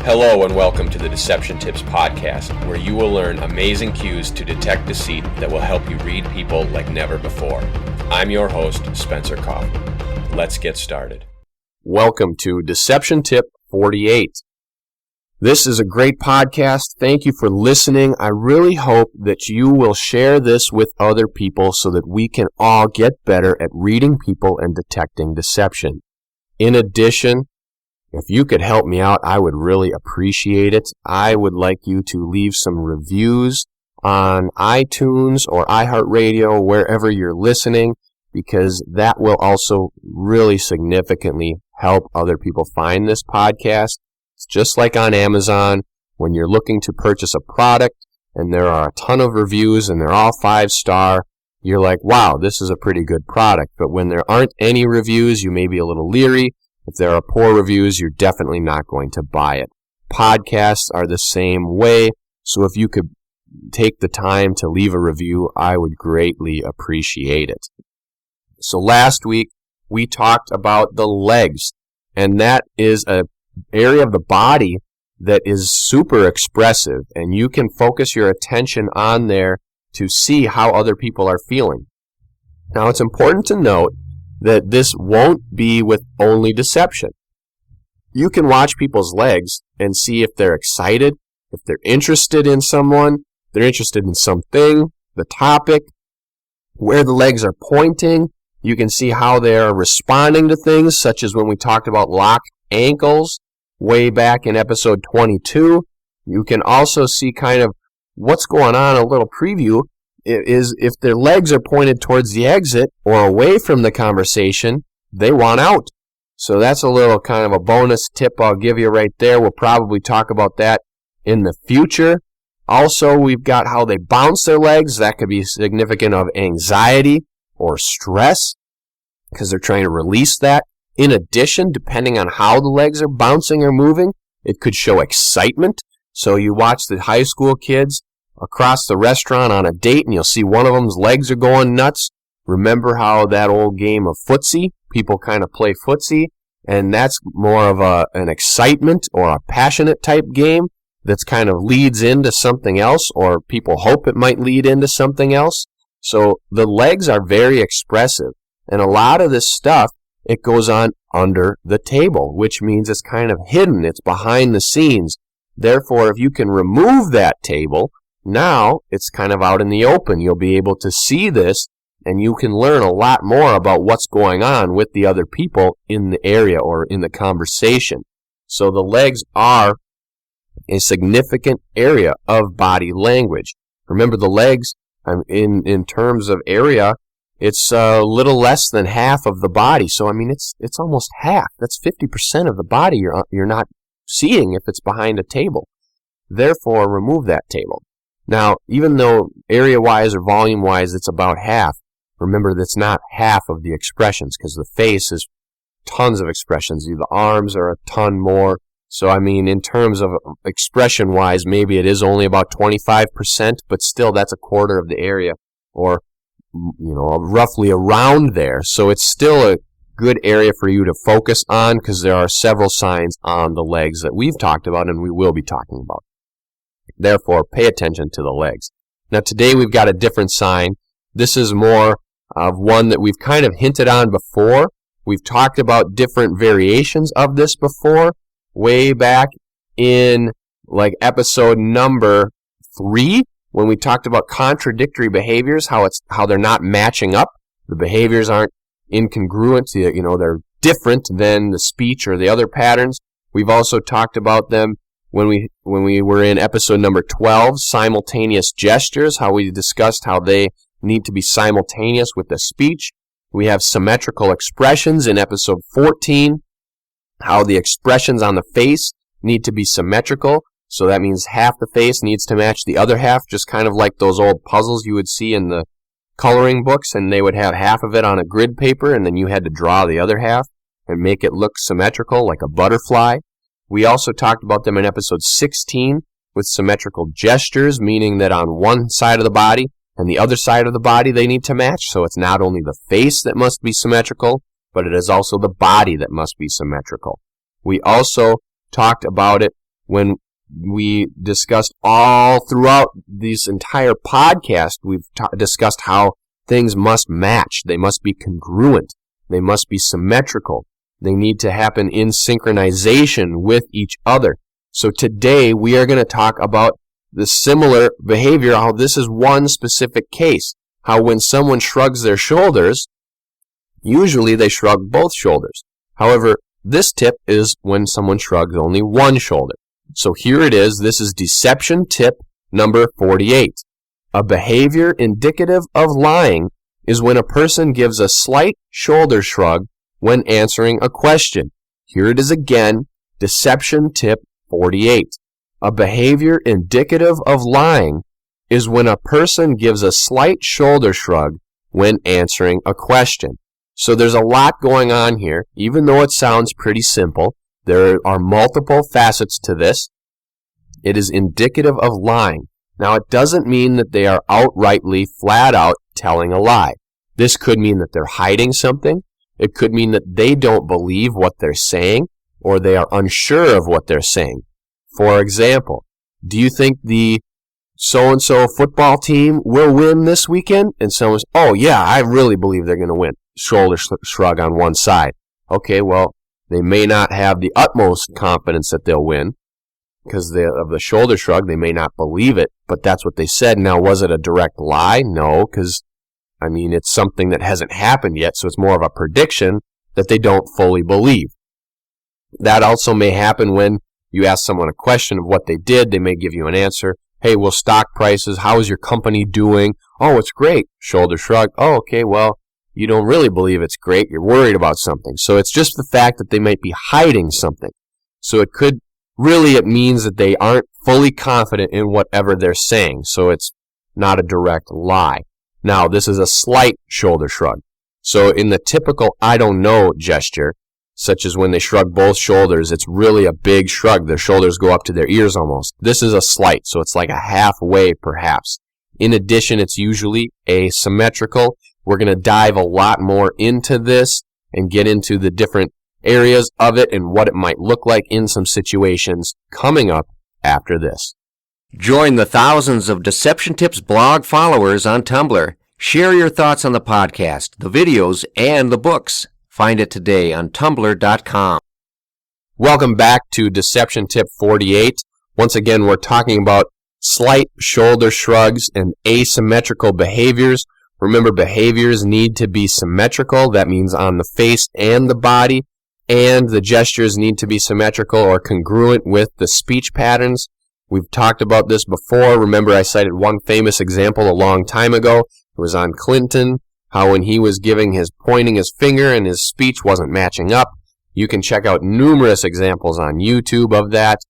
Hello and welcome to the Deception Tips podcast, where you will learn amazing cues to detect deceit that will help you read people like never before. I'm your host, Spencer Kaufman. Let's get started. Welcome to Deception Tip 48. This is a great podcast. Thank you for listening. I really hope that you will share this with other people so that we can all get better at reading people and detecting deception. In addition, if you could help me out, I would really appreciate it. I would like you to leave some reviews on iTunes or iHeartRadio, wherever you're listening, because that will also really significantly help other people find this podcast. It's just like on Amazon, when you're looking to purchase a product and there are a ton of reviews and they're all 5-star, you're like, wow, this is a pretty good product. But when there aren't any reviews, you may be a little leery. If there are poor reviews, you're definitely not going to buy it. Podcasts are the same way, so if you could take the time to leave a review, I would greatly appreciate it. So last week, we talked about the legs, and that is an area of the body that is super expressive, and you can focus your attention on there to see how other people are feeling. Now, it's important to note that this won't be with only deception. You can watch people's legs and see if they're excited, if they're interested in someone, they're interested in something, the topic, where the legs are pointing. You can see how they're responding to things, such as when we talked about locked ankles way back in episode 22. You can also see kind of what's going on, a little preview, is if their legs are pointed towards the exit or away from the conversation, they want out. So that's a little kind of a bonus tip I'll give you right there. We'll probably talk about that in the future. Also, we've got how they bounce their legs. That could be significant of anxiety or stress because they're trying to release that. In addition, depending on how the legs are bouncing or moving, it could show excitement. So you watch the high school kids across the restaurant on a date, and you'll see one of them's legs are going nuts. Remember how that old game of footsie, people kind of play footsie, and that's more of an excitement or a passionate type game that's kind of leads into something else, or people hope it might lead into something else. So the legs are very expressive, and a lot of this stuff, it goes on under the table, which means it's kind of hidden, it's behind the scenes. Therefore, if you can remove that table, now it's kind of out in the open. You'll be able to see this, and you can learn a lot more about what's going on with the other people in the area or in the conversation. So the legs are a significant area of body language. Remember, the legs, in terms of area, it's a little less than half of the body. So, I mean, it's almost half. That's 50% of the body you're not seeing if it's behind a table. Therefore, remove that table. Now, even though area-wise or volume-wise it's about half, remember that's not half of the expressions, because the face is tons of expressions. The arms are a ton more. So, I mean, in terms of expression-wise, maybe it is only about 25%, but still that's a quarter of the area, or, roughly around there. So it's still a good area for you to focus on, because there are several signs on the legs that we've talked about and we will be talking about. Therefore, pay attention to the legs. Now, today we've got a different sign. This is more of one that we've kind of hinted on before. We've talked about different variations of this before, way back in like episode number 3, when we talked about contradictory behaviors, how they're not matching up. The behaviors aren't incongruent. They're different than the speech or the other patterns. We've also talked about them when we were in episode number 12, simultaneous gestures, how we discussed how they need to be simultaneous with the speech. We have symmetrical expressions in episode 14, how the expressions on the face need to be symmetrical. So that means half the face needs to match the other half, just kind of like those old puzzles you would see in the coloring books, and they would have half of it on a grid paper, and then you had to draw the other half and make it look symmetrical like a butterfly. We also talked about them in episode 16 with symmetrical gestures, meaning that on one side of the body and the other side of the body they need to match. So it's not only the face that must be symmetrical, but it is also the body that must be symmetrical. We also talked about it when we discussed all throughout this entire podcast, we've discussed how things must match. They must be congruent. They must be symmetrical. They need to happen in synchronization with each other. So today we are going to talk about the similar behavior, how this is one specific case. How when someone shrugs their shoulders, usually they shrug both shoulders. However, this tip is when someone shrugs only one shoulder. So here it is. This is deception tip number 48. A behavior indicative of lying is when a person gives a slight shoulder shrug when answering a question. Here it is again, deception tip 48. A behavior indicative of lying is when a person gives a slight shoulder shrug when answering a question. So there's a lot going on here. Even though it sounds pretty simple, there are multiple facets to this. It is indicative of lying. Now, it doesn't mean that they are outrightly, flat out telling a lie. This could mean that they're hiding something. It could mean that they don't believe what they're saying, or they are unsure of what they're saying. For example, do you think the so-and-so football team will win this weekend? And someone's, oh yeah, I really believe they're going to win. Shoulder shrug on one side. Okay, well, they may not have the utmost confidence that they'll win because of the shoulder shrug. They may not believe it, but that's what they said. Now, was it a direct lie? No, because, it's something that hasn't happened yet, so it's more of a prediction that they don't fully believe. That also may happen when you ask someone a question of what they did. They may give you an answer. Hey, well, stock prices, how is your company doing? Oh, it's great. Shoulder shrug. Oh, okay, well, you don't really believe it's great. You're worried about something. So it's just the fact that they might be hiding something. So it means that they aren't fully confident in whatever they're saying. So it's not a direct lie. Now, this is a slight shoulder shrug. So in the typical I don't know gesture, such as when they shrug both shoulders, it's really a big shrug. Their shoulders go up to their ears almost. This is a slight, so it's like a halfway perhaps. In addition, it's usually asymmetrical. We're going to dive a lot more into this and get into the different areas of it and what it might look like in some situations coming up after this. Join the thousands of Deception Tips blog followers on Tumblr. Share your thoughts on the podcast, the videos, and the books. Find it today on Tumblr.com. Welcome back to Deception Tip 48. Once again, we're talking about slight shoulder shrugs and asymmetrical behaviors. Remember, behaviors need to be symmetrical. That means on the face and the body. And the gestures need to be symmetrical or congruent with the speech patterns. We've talked about this before. Remember, I cited one famous example a long time ago. It was on Clinton, how when he was pointing his finger and his speech wasn't matching up. You can check out numerous examples on YouTube of that.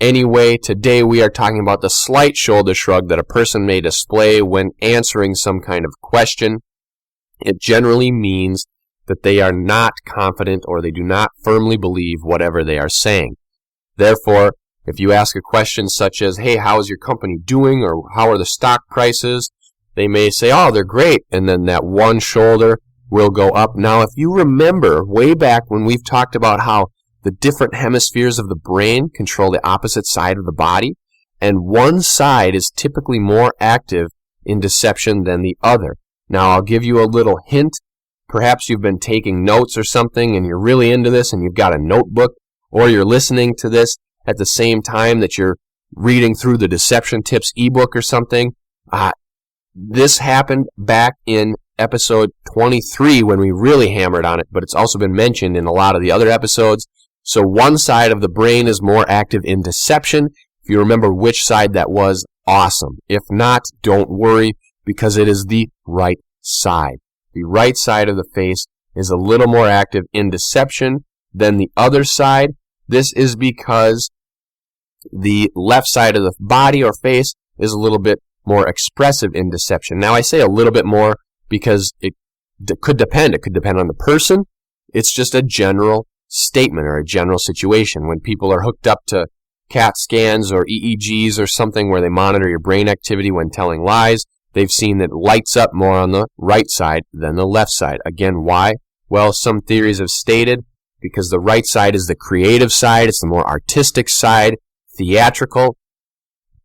Anyway, today we are talking about the slight shoulder shrug that a person may display when answering some kind of question. It generally means that they are not confident or they do not firmly believe whatever they are saying. Therefore, if you ask a question such as, hey, how is your company doing, or how are the stock prices, they may say, oh, they're great, and then that one shoulder will go up. Now, if you remember way back when we've talked about how the different hemispheres of the brain control the opposite side of the body, and one side is typically more active in deception than the other. Now, I'll give you a little hint. Perhaps you've been taking notes or something, and you're really into this, and you've got a notebook, or you're listening to this at the same time that you're reading through the Deception Tips ebook or something. This happened back in episode 23 when we really hammered on it, but it's also been mentioned in a lot of the other episodes. So one side of the brain is more active in deception. If you remember which side that was, awesome. If not, don't worry, because it is the right side. The right side of the face is a little more active in deception than the other side. This is because the left side of the body or face is a little bit more expressive in deception. Now, I say a little bit more because it could depend. It could depend on the person. It's just a general statement or a general situation. When people are hooked up to CAT scans or EEGs or something where they monitor your brain activity when telling lies, they've seen that it lights up more on the right side than the left side. Again, why? Well, some theories have stated because the right side is the creative side. It's the more artistic side. theatrical.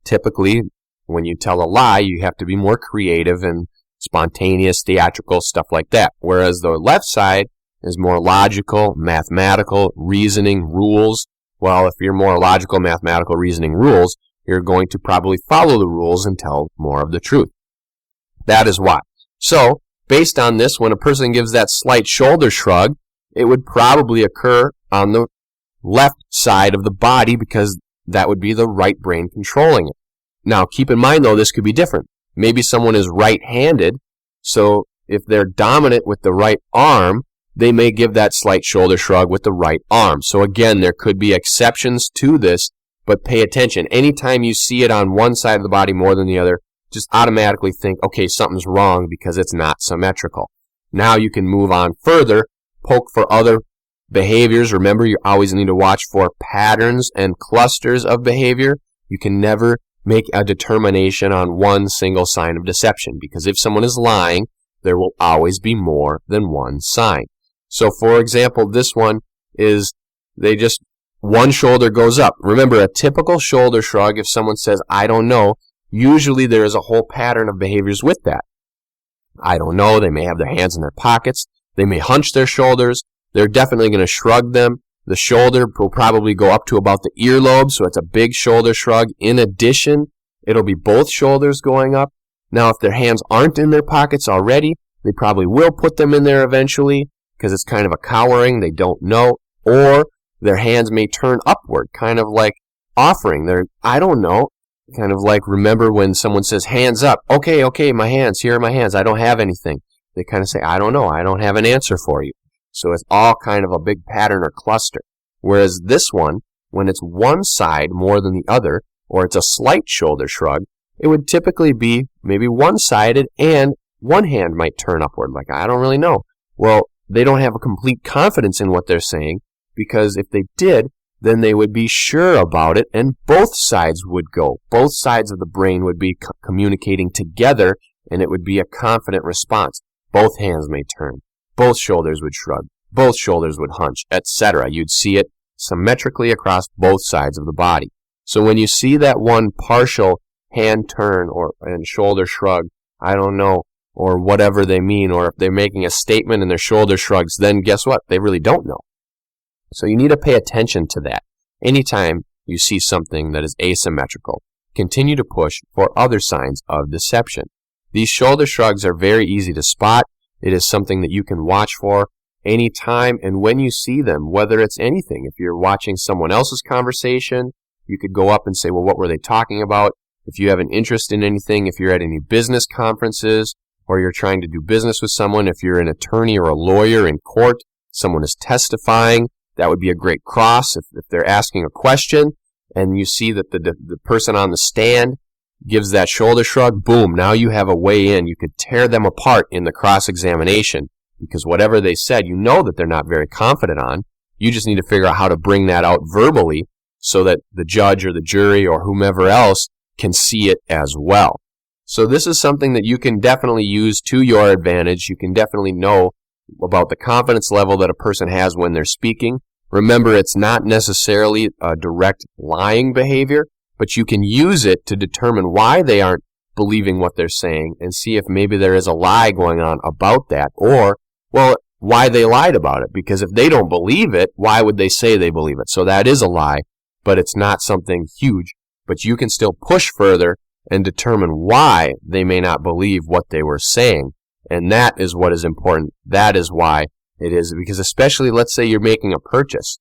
Typically, when you tell a lie, you have to be more creative and spontaneous, theatrical, stuff like that. Whereas the left side is more logical, mathematical, reasoning, rules. Well, if you're more logical, mathematical, reasoning, rules, you're going to probably follow the rules and tell more of the truth. That is why. So, based on this, when a person gives that slight shoulder shrug, it would probably occur on the left side of the body because that would be the right brain controlling it. Now, keep in mind, though, this could be different. Maybe someone is right-handed, so if they're dominant with the right arm, they may give that slight shoulder shrug with the right arm. So again, there could be exceptions to this, but pay attention. Anytime you see it on one side of the body more than the other, just automatically think, okay, something's wrong because it's not symmetrical. Now you can move on further, poke for other behaviors. Remember, you always need to watch for patterns and clusters of behavior. You can never make a determination on one single sign of deception, because if someone is lying, there will always be more than one sign. So, for example, this one is one shoulder goes up. Remember, a typical shoulder shrug, if someone says, I don't know, usually there is a whole pattern of behaviors with that. I don't know, they may have their hands in their pockets, they may hunch their shoulders, they're definitely going to shrug them. The shoulder will probably go up to about the earlobe, so it's a big shoulder shrug. In addition, it'll be both shoulders going up. Now, if their hands aren't in their pockets already, they probably will put them in there eventually because it's kind of a cowering, they don't know. Or their hands may turn upward, kind of like offering. I don't know, kind of like, remember when someone says, hands up. Okay, my hands, here are my hands, I don't have anything. They kind of say, I don't know, I don't have an answer for you. So it's all kind of a big pattern or cluster. Whereas this one, when it's one side more than the other, or it's a slight shoulder shrug, it would typically be maybe one-sided and one hand might turn upward. Like, I don't really know. Well, they don't have a complete confidence in what they're saying, because if they did, then they would be sure about it and both sides would go. Both sides of the brain would be communicating together and it would be a confident response. Both hands may turn. Both shoulders would shrug, both shoulders would hunch, etc. You'd see it symmetrically across both sides of the body. So when you see that one partial hand turn and shoulder shrug, I don't know, or whatever they mean, or if they're making a statement and their shoulder shrugs, then guess what? They really don't know. So you need to pay attention to that. Anytime you see something that is asymmetrical, continue to push for other signs of deception. These shoulder shrugs are very easy to spot. It is something that you can watch for anytime, and when you see them, whether it's anything. If you're watching someone else's conversation, you could go up and say, well, what were they talking about? If you have an interest in anything, if you're at any business conferences, or you're trying to do business with someone, if you're an attorney or a lawyer in court, someone is testifying, that would be a great cross. If they're asking a question, and you see that the person on the stand gives that shoulder shrug, boom, now you have a way in. You could tear them apart in the cross-examination, because whatever they said, you know that they're not very confident on. You just need to figure out how to bring that out verbally so that the judge or the jury or whomever else can see it as well. So this is something that you can definitely use to your advantage. You can definitely know about the confidence level that a person has when they're speaking. Remember, it's not necessarily a direct lying behavior, but you can use it to determine why they aren't believing what they're saying and see if maybe there is a lie going on about that, or, well, why they lied about it. Because if they don't believe it, why would they say they believe it? So that is a lie, but it's not something huge. But you can still push further and determine why they may not believe what they were saying. And that is what is important. That is why it is. Because especially, let's say you're making a purchase.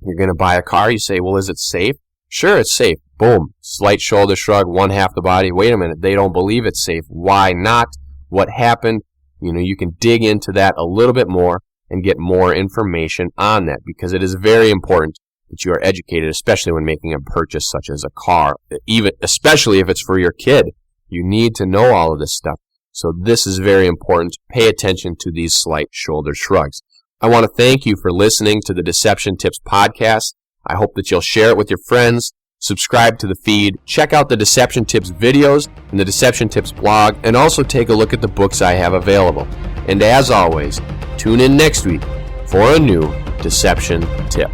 You're going to buy a car. You say, well, is it safe? Sure, it's safe. Boom. Slight shoulder shrug, one half the body. Wait a minute. They don't believe it's safe. Why not? What happened? You can dig into that a little bit more and get more information on that, because it is very important that you are educated, especially when making a purchase such as a car, especially if it's for your kid. You need to know all of this stuff. So this is very important. Pay attention to these slight shoulder shrugs. I want to thank you for listening to the Deception Tips podcast. I hope that you'll share it with your friends, subscribe to the feed, check out the Deception Tips videos and the Deception Tips blog, and also take a look at the books I have available. And as always, tune in next week for a new Deception Tip.